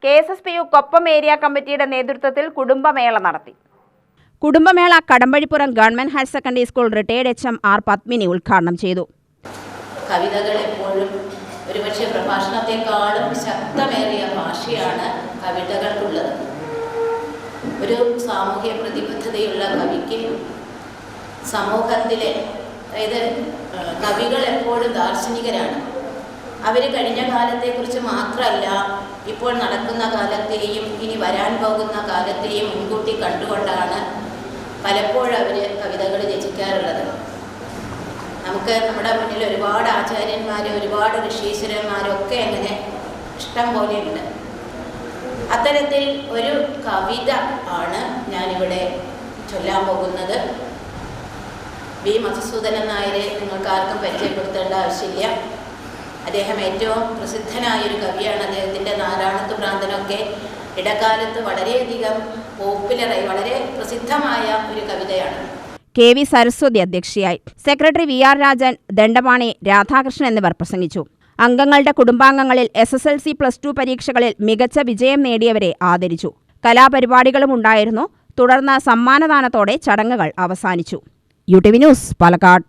KSSPU Koppam area കമ്മിറ്റിയുടെ നേതൃത്വത്തിൽ കുടുംബമേള നടത്തി. കുടുംബമേള Kadampazhipuram government higher secondary school retired HM R. Padmini ഉദ്ഘാടനം ചെയ്തു. കവിതകൾ എപ്പോഴും ഒരുപക്ഷെ പ്രഭാഷണത്തെക്കാളും ശക്തമേറിയ ഭാഷയാണ് കവിതകൾക്കുള്ളത്. ഒരു സാമൂഹ്യ പ്രതിബദ്ധതയുള്ള കവിക്ക് സമൂഹത്തിലെ, അതായത് കവികൾ എപ്പോഴും ദാർശനികരാണ്. അവർ കഴിഞ്ഞ കാലത്തെക്കുറിച്ച് മാത്രമല്ല, ഇപ്പോൾ നടക്കുന്ന കാലത്തെയും ഇനി വരാൻ പോകുന്ന കാലത്തെയും മുൻകൂട്ടി കണ്ടുകൊണ്ടാണ് പലപ്പോഴും അവർ കവിതകൾ രചിക്കാറുള്ളത്. നമുക്ക് നമ്മുടെ മുന്നിൽ ഒരുപാട് ആചാര്യന്മാർ, ഒരുപാട് ഋഷീശ്വരന്മാരൊക്കെ അങ്ങനെ ഇഷ്ടം പോലെയുണ്ട്. അത്തരത്തിൽ ഒരു കവിത ആണ് ഞാനിവിടെ ചൊല്ലാൻ പോകുന്നത്. വി. മധുസൂദനൻ നായരെ നിങ്ങൾക്ക് ആർക്കും പരിചയപ്പെടുത്തേണ്ട ആവശ്യമില്ല. അദ്ദേഹം ഏറ്റവും പ്രസിദ്ധനായൊരു കവിയാണ്. അദ്ദേഹത്തിൻ്റെ നാരായണത്വ ഭ്രാന്തനൊക്കെ ഇടക്കാലത്ത് വളരെയധികം പോപ്പുലറായി, വളരെ പ്രസിദ്ധമായ ഒരു കവിതയാണ്. KV സരസ്വതി അധ്യക്ഷയായി. സെക്രട്ടറി VR രാജൻ, ദണ്ഡപാണി, രാധാകൃഷ്ണൻ എന്നിവർ പ്രസംഗിച്ചു. അംഗങ്ങളുടെ കുടുംബാംഗങ്ങളിൽ SSLC+2 പരീക്ഷകളിൽ മികച്ച വിജയം നേടിയവരെ ആദരിച്ചു. കലാപരിപാടികളും ഉണ്ടായിരുന്നു. തുടർന്ന് സമ്മാനദാനത്തോടെ ചടങ്ങുകൾ അവസാനിച്ചു. UTV news, Palakkad.